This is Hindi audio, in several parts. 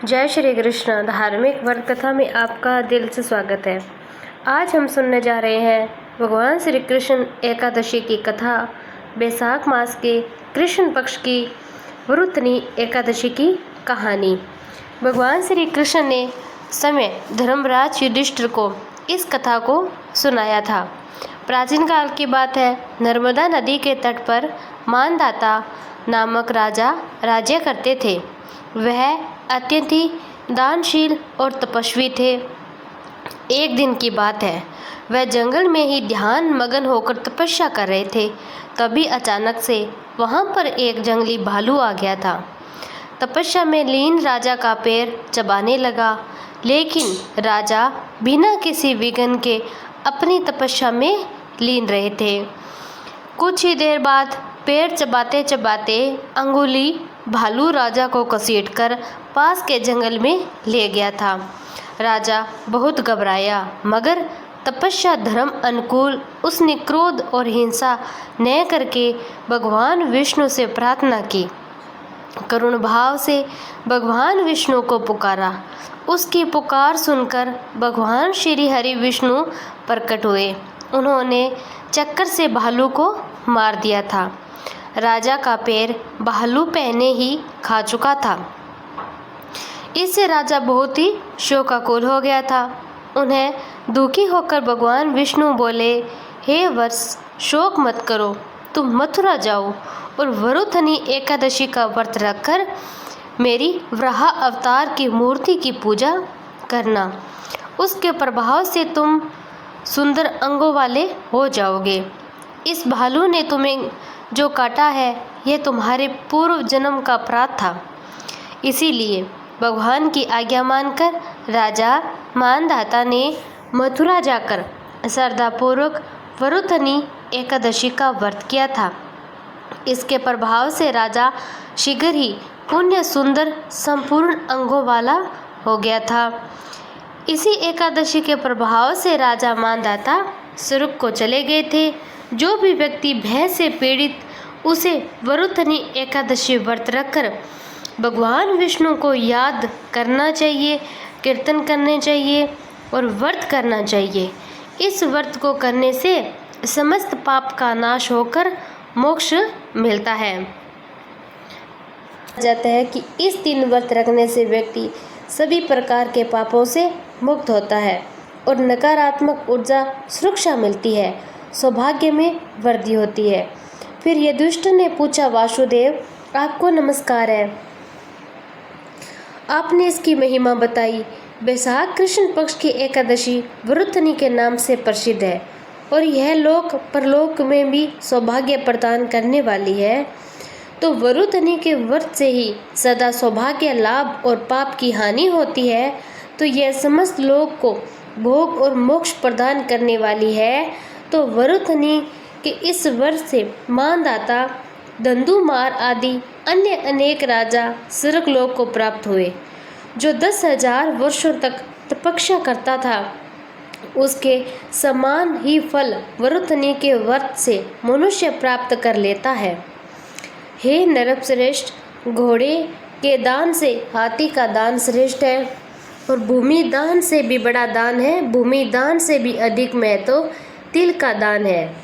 जय श्री कृष्ण। धार्मिक व्रत कथा में आपका दिल से स्वागत है। आज हम सुनने जा रहे हैं भगवान श्री कृष्ण एकादशी की कथा। बैसाख मास के कृष्ण पक्ष की वरुथनी एकादशी की कहानी। भगवान श्री कृष्ण ने समय धर्मराज युधिष्ठिर को इस कथा को सुनाया था। प्राचीन काल की बात है। नर्मदा नदी के तट पर मानदाता नामक राजा राज्य करते थे। वह अत्यंत ही दानशील और तपस्वी थे। एक दिन की बात है, वह जंगल में ही ध्यान मगन होकर तपस्या कर रहे थे। तभी अचानक से वहां पर एक जंगली भालू आ गया था। तपस्या में लीन राजा का पैर चबाने लगा, लेकिन राजा बिना किसी विघ्न के अपनी तपस्या में लीन रहे थे। कुछ ही देर बाद पैर चबाते चबाते अंगुली भालू राजा को घसीटकर पास के जंगल में ले गया था। राजा बहुत घबराया, मगर तपस्या धर्म अनुकूल उसने क्रोध और हिंसा न करके भगवान विष्णु से प्रार्थना की। करुण भाव से भगवान विष्णु को पुकारा। उसकी पुकार सुनकर भगवान श्री हरि विष्णु प्रकट हुए। उन्होंने चक्कर से भालू को मार दिया था। राजा का पैर भालू पहने ही खा चुका था। इससे राजा बहुत ही शोकाकुल हो गया था। उन्हें दुखी होकर भगवान विष्णु बोले, हे वत्स, शोक मत करो। तुम मथुरा जाओ और वरुथनी एकादशी का व्रत रखकर मेरी वराह अवतार की मूर्ति की पूजा करना। उसके प्रभाव से तुम सुंदर अंगों वाले हो जाओगे। इस भालू ने तुम्हें जो काटा है, यह तुम्हारे पूर्व जन्म का अपराध था। इसीलिए भगवान की आज्ञा मानकर राजा मानदाता ने मथुरा जाकर श्रद्धापूर्वक वरुथनी एकादशी का व्रत किया था। इसके प्रभाव से राजा शीघ्र ही पुण्य सुंदर संपूर्ण अंगों वाला हो गया था। इसी एकादशी के प्रभाव से राजा मानदाता स्वर्ग को चले गए थे। जो भी व्यक्ति भय से पीड़ित, उसे वरुथनी एकादशी व्रत रखकर भगवान विष्णु को याद करना चाहिए, कीर्तन करने चाहिए और व्रत करना चाहिए। इस व्रत को करने से समस्त पाप का नाश होकर मोक्ष मिलता है। जाता है कि इस दिन व्रत रखने से व्यक्ति सभी प्रकार के पापों से मुक्त होता है और नकारात्मक ऊर्जा सुरक्षा मिलती है, सौभाग्य में वृद्धि होती है। फिर युधिष्ठिर ने पूछा, वासुदेव, आपको नमस्कार है। आपने इसकी महिमा बताई। बैसाख कृष्ण पक्ष की एकादशी वरुथनी के नाम से प्रसिद्ध है और यह लोक परलोक में भी सौभाग्य प्रदान करने वाली है। तो वरुथनी के व्रत से ही सदा सौभाग्य लाभ और पाप की हानि होती है। तो यह समस्त लोक को भोग और मोक्ष प्रदान करने वाली है। तो वरुथनी के इस व्रत से मानदाता दंदुमार आदि अन्य अनेक राजा स्वर्गलोक को प्राप्त हुए। जो 10,000 वर्षों तक तपस्या करता था, उसके समान ही फल वरुथनी के व्रत से मनुष्य प्राप्त कर लेता है। हे नरश्रेष्ठ, घोड़े के दान से हाथी का दान श्रेष्ठ है और भूमि दान से भी बड़ा दान है। भूमि दान से भी अधिक महत्व तिल का दान है।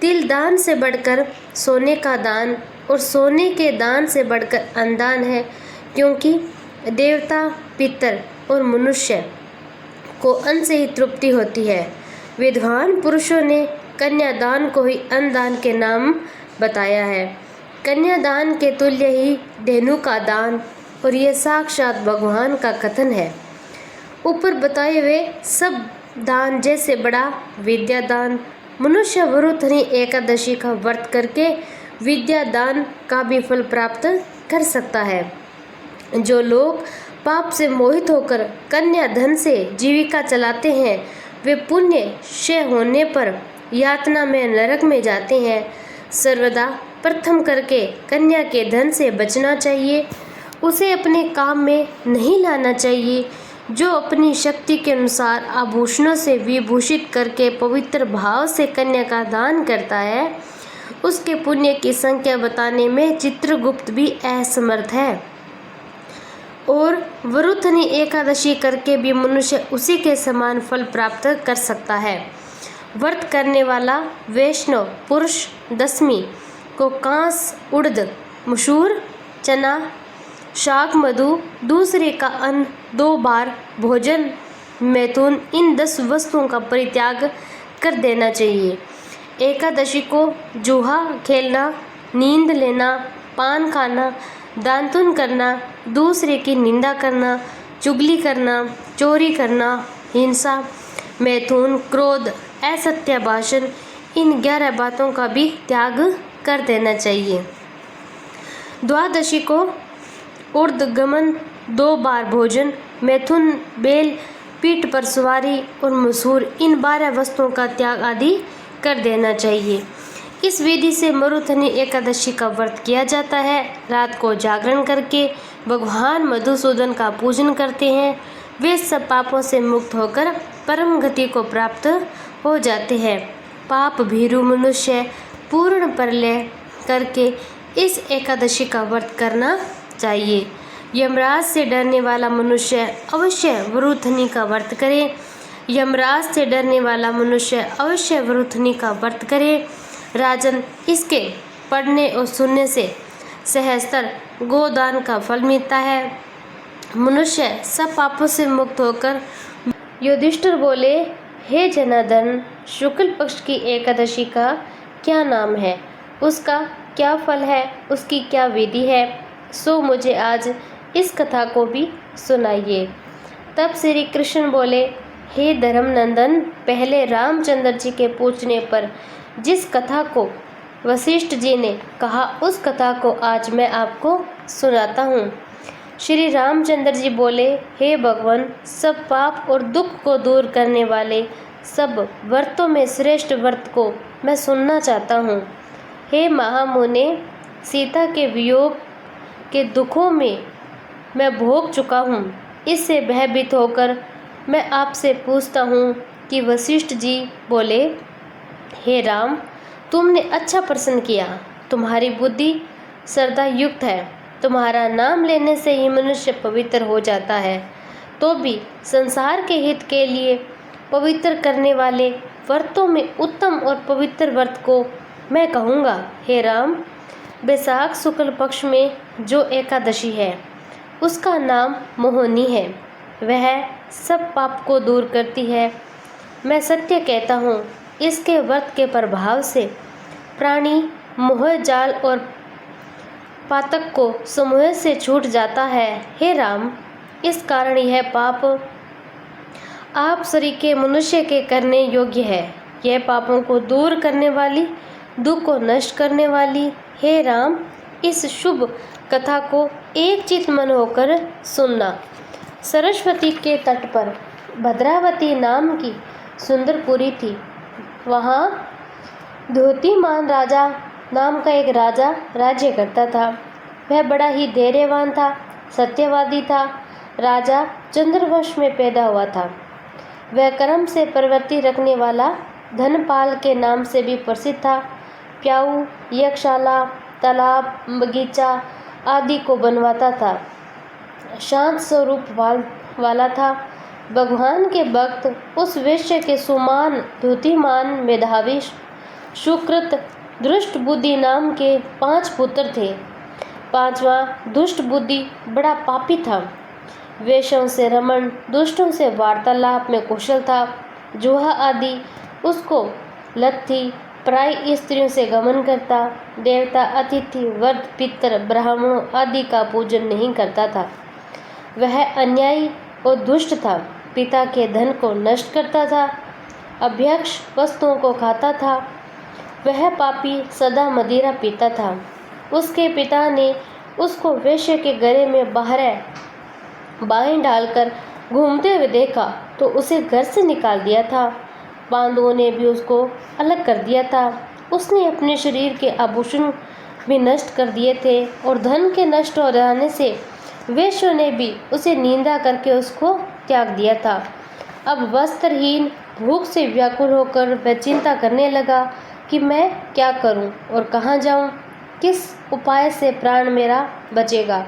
तिल दान से बढ़कर सोने का दान और सोने के दान से बढ़कर अन्नदान है, क्योंकि देवता, पितर और मनुष्य को अन्न से ही तृप्ति होती है। विद्वान पुरुषों ने कन्यादान को ही अन्नदान के नाम बताया है। कन्यादान के तुल्य ही धेनु का दान, और यह साक्षात भगवान का कथन है। ऊपर बताए हुए सब दान जैसे बड़ा विद्या दान। मनुष्य वरुथनी एकादशी का व्रत करके विद्या दान का भी फल प्राप्त कर सकता है। जो लोग पाप से मोहित होकर कन्या धन से जीविका चलाते हैं, वे पुण्य क्षय होने पर यातना में नरक में जाते हैं। सर्वदा प्रथम करके कन्या के धन से बचना चाहिए। उसे अपने काम में नहीं लाना चाहिए। जो अपनी शक्ति के अनुसार आभूषणों से विभूषित करके पवित्र भाव से कन्या का दान करता है, उसके पुण्य की संख्या बताने में चित्रगुप्त भी असमर्थ है। और वरुथनी एकादशी करके भी मनुष्य उसी के समान फल प्राप्त कर सकता है। व्रत करने वाला वैष्णव पुरुष दशमी को कांस, उड़द, मसूर, चना, शाक, मधु, दूसरे का अन्न, 2 बार भोजन, मैथुन, इन 10 वस्तुओं का परित्याग कर देना चाहिए। एकादशी को जुआ खेलना, नींद लेना, पान खाना, दातून करना, दूसरे की निंदा करना, चुगली करना, चोरी करना, हिंसा, मैथुन, क्रोध, असत्य भाषण, इन 11 बातों का भी त्याग कर देना चाहिए। द्वादशी को ऊर्ध्वगमन, 2 बार भोजन, मैथुन, बेल, पीठ पर सवारी और मसूर, इन 12 वस्तुओं का त्याग आदि कर देना चाहिए। इस विधि से मरुथनी एकादशी का व्रत किया जाता है। रात को जागरण करके भगवान मधुसूदन का पूजन करते हैं। वे सब पापों से मुक्त होकर परम गति को प्राप्त हो जाते हैं। पाप भीरु मनुष्य पूर्ण प्रलय करके इस एकादशी का व्रत करना चाहिए। यमराज से डरने वाला मनुष्य अवश्य वरुथनी का व्रत करे। यमराज से डरने वाला मनुष्य अवश्य वरुथनी का व्रत करे। राजन, इसके पढ़ने और सुनने से सहस्त्र गोदान का फल मिलता है। मनुष्य सब पापों से मुक्त होकर। युधिष्ठिर बोले, हे जनार्दन, शुक्ल पक्ष की एकादशी का क्या नाम है, उसका क्या फल है, उसकी क्या विधि है, सो मुझे आज इस कथा को भी सुनाइए। तब श्री कृष्ण बोले, हे धर्मनंदन, पहले रामचंद्र जी के पूछने पर जिस कथा को वशिष्ठ जी ने कहा, उस कथा को आज मैं आपको सुनाता हूँ। श्री रामचंद्र जी बोले, हे भगवान, सब पाप और दुख को दूर करने वाले सब व्रतों में श्रेष्ठ व्रत को मैं सुनना चाहता हूँ। हे महामुने, सीता के वियोग के दुखों में मैं भोग चुका हूँ। इससे भयभीत होकर मैं आपसे पूछता हूँ कि वशिष्ठ जी बोले, हे राम, तुमने अच्छा प्रश्न किया। तुम्हारी बुद्धि श्रद्धा युक्त है। तुम्हारा नाम लेने से ही मनुष्य पवित्र हो जाता है। तो भी संसार के हित के लिए पवित्र करने वाले व्रतों में उत्तम और पवित्र व्रत को मैं कहूँगा। हे राम, बैसाख शुक्ल पक्ष में जो एकादशी है उसका नाम मोहिनी है। वह सब पाप को दूर करती है। मैं सत्य कहता हूँ, इसके व्रत के प्रभाव से प्राणी मोह जाल और पातक को समूह से छूट जाता है। हे राम, इस कारण यह पाप आप शरीर के मनुष्य के करने योग्य है। यह पापों को दूर करने वाली, दुख को नष्ट करने वाली। हे राम, इस शुभ कथा को एक चित मन होकर सुनना। सरस्वती के तट पर भद्रावती नाम की सुंदरपुरी थी। वहाँ धोतीमान राजा नाम का एक राजा राज्य करता था। वह बड़ा ही धैर्यवान था, सत्यवादी था। राजा चंद्रवंश में पैदा हुआ था। वह कर्म से प्रवृत्ति रखने वाला धनपाल के नाम से भी प्रसिद्ध था। प्याऊ, यज्ञशाला, तालाब, बगीचा आदि को बनवाता था। शांत स्वरूप वाला था। भगवान के भक्त उस वेश्य के सुमान, धूतिमान, मेधावी, सुकृत, दुष्ट बुद्धि नाम के 5 पुत्र थे। 5वां दुष्ट बुद्धि बड़ा पापी था। वेश्यों से रमण, दुष्टों से वार्तालाप में कुशल था। जुआ आदि उसको लत थी। पराई स्त्रियों से गमन करता। देवता, अतिथि, वर्त, पितर, ब्राह्मणों आदि का पूजन नहीं करता था। वह अन्यायी और दुष्ट था। पिता के धन को नष्ट करता था। अभ्यक्ष वस्तुओं को खाता था। वह पापी सदा मदिरा पीता था। उसके पिता ने उसको वेश्या के गले में बाहें डालकर घूमते हुए देखा तो उसे घर से निकाल दिया था। बांधुओं ने भी उसको अलग कर दिया था। उसने अपने शरीर के आभूषण भी नष्ट कर दिए थे और धन के नष्ट हो जाने से वेश्यों ने भी उसे निंदा करके उसको त्याग दिया था। अब वस्त्रहीन, भूख से व्याकुल होकर वह चिंता करने लगा कि मैं क्या करूं और कहां जाऊं, किस उपाय से प्राण मेरा बचेगा।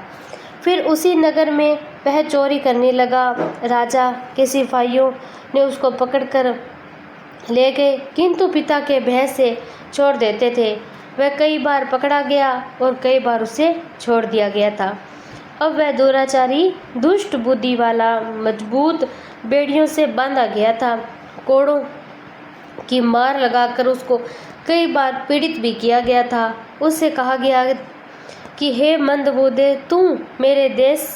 फिर उसी नगर में वह चोरी करने लगा। राजा के सिपाहियों ने उसको पकड़कर ले गए, किंतु पिता के भय से छोड़ देते थे। वह कई बार पकड़ा गया और कई बार उसे छोड़ दिया गया था। अब वह दुराचारी, दुष्ट बुद्धि वाला, मजबूत बेड़ियों से बांधा गया था। कोड़ों की मार लगाकर उसको कई बार पीड़ित भी किया गया था। उससे कहा गया कि हे मंदबुद्धे, तू मेरे देश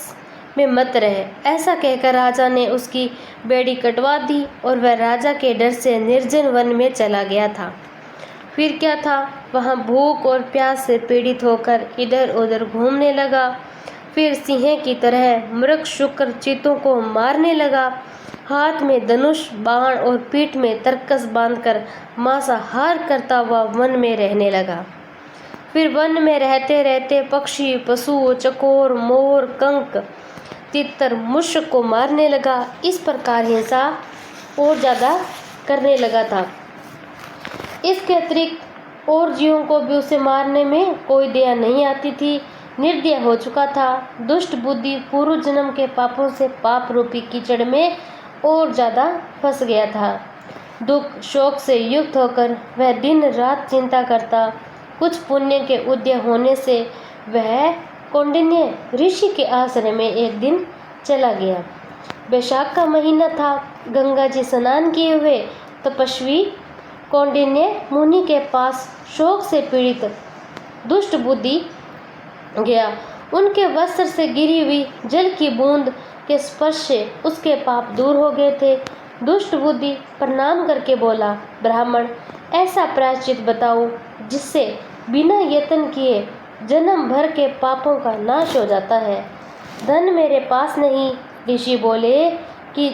में मत रहे। ऐसा कहकर राजा ने उसकी बेड़ी कटवा दी और वह राजा के डर से निर्जन वन में चला गया था। फिर क्या था, वहाँ भूख और प्यास से पीड़ित होकर इधर उधर घूमने लगा। फिर सिंह की तरह मृग शुक्र चीतों को मारने लगा। हाथ में धनुष, बाण और पीठ में तरकस बांधकर मांसाहार करता हुआ वन में रहने लगा। फिर वन में रहते रहते पक्षी, पशु, चकोर, मोर, कंक, तितर, मुश्क को मारने लगा। इस प्रकार हिंसा और ज़्यादा करने लगा था। इसके अतिरिक्त और जीवों को भी उसे मारने में कोई दया नहीं आती थी। निर्दय हो चुका था। दुष्ट बुद्धि पूर्व जन्म के पापों से पाप रूपी कीचड़ में और ज़्यादा फंस गया था। दुख शोक से युक्त होकर वह दिन रात चिंता करता। कुछ पुण्य के उदय होने से वह कौंडिन्य ऋषि के आश्रम में एक दिन चला गया। बैसाख का महीना था। गंगा जी स्नान किए हुए तपस्वी कौंडिन्य मुनि के पास शोक से पीड़ित दुष्ट बुद्धि गया। उनके वस्त्र से गिरी हुई जल की बूंद के स्पर्श से उसके पाप दूर हो गए थे। दुष्ट बुद्धि प्रणाम करके बोला, ब्राह्मण, ऐसा प्रायश्चित बताओ जिससे बिना यत्न किए जन्म भर के पापों का नाश हो जाता है। धन मेरे पास नहीं। ऋषि बोले कि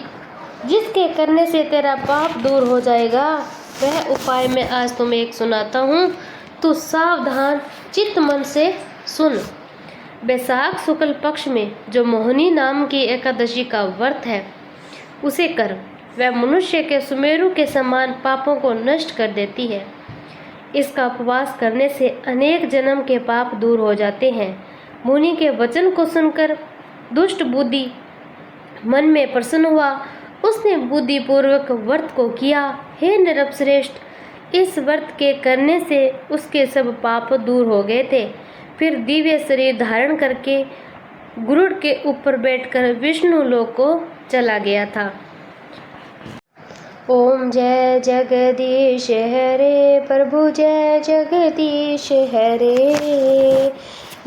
जिसके करने से तेरा पाप दूर हो जाएगा वह उपाय मैं आज तुम्हें एक सुनाता हूँ। तू सावधान चित्त मन से सुन। बैसाख शुक्ल पक्ष में जो मोहिनी नाम की एकादशी का व्रत है उसे कर। वह मनुष्य के सुमेरु के समान पापों को नष्ट कर देती है। इसका उपवास करने से अनेक जन्म के पाप दूर हो जाते हैं। मुनि के वचन को सुनकर दुष्ट बुद्धि मन में प्रसन्न हुआ। उसने बुद्धिपूर्वक व्रत को किया। हे नरपश्रेष्ठ, इस व्रत के करने से उसके सब पाप दूर हो गए थे। फिर दिव्य शरीर धारण करके गरुड़ के ऊपर बैठकर विष्णु लोक को चला गया था। ओम जय जगदीश हरे प्रभु, जय जगदीश हरे।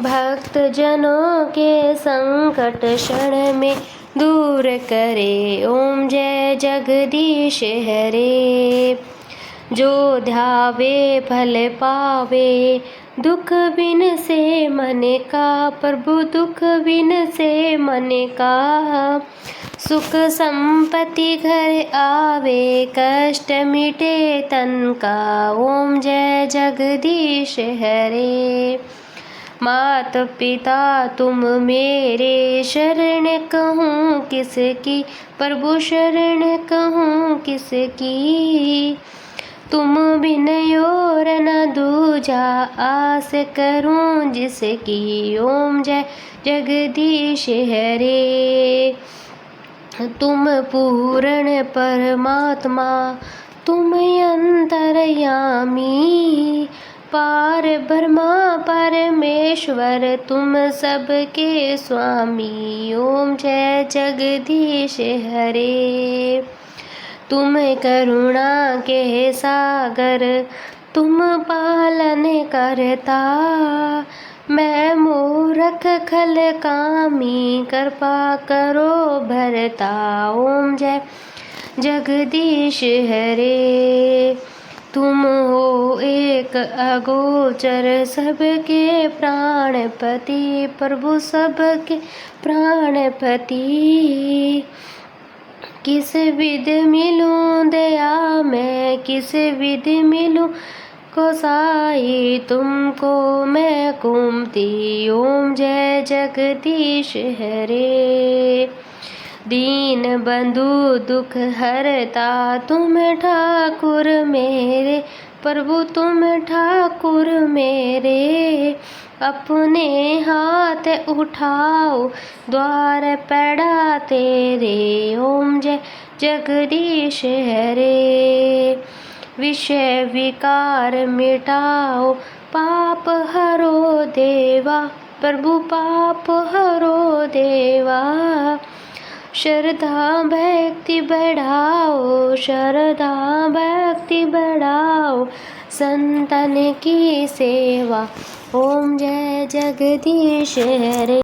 भक्त जनों के संकट क्षण में दूर करे। ओम जय जगदीश हरे। जो ध्यावे फल पावे, दुख बिन से मन का। प्रभु दुख बिन से मन का। सुख संपत्ति घर आवे, कष्ट मिटे तन का। ओम जय जगदीश हरे। मात पिता तुम मेरे, शरण कहूँ किसकी। प्रभु शरण कहूँ किसकी। तुम बिन और न दूजा, आस करूं जिसकी। ओम जय जगदीश हरे। तुम पूर्ण परमात्मा, तुम अंतर्यामी। पार ब्रह्मा परमेश्वर, तुम सबके स्वामी। ओम जय जगदीश हरे। तुम करुणा के सागर, तुम पालन करता। मैं मूर्ख खल कामी, कृपा करो भरता। ओम जय जगदीश हरे। तुम हो एक अगोचर, सबके प्राणपति। प्रभु सबके प्राणपति। किस विध मिलूं दया मैं, किस विध मिलूं गोसाई। तुमको मैं कुमती। ओम जय जगदीश हरे। दीन बंधु दुख हरता, तुम ठाकुर मेरे। प्रभु तुम ठाकुर मेरे, अपने हाथ उठाओ, द्वार पैड़ा तेरे, ओम जय जगदीश हरे। विषय विकार मिटाओ, पाप हरो देवा, प्रभु पाप हरो देवा। श्रद्धा भक्ति बढ़ाओ, श्रद्धा भक्ति बढ़ाओ, संतन की सेवा, ओम जय जगदीश हरे।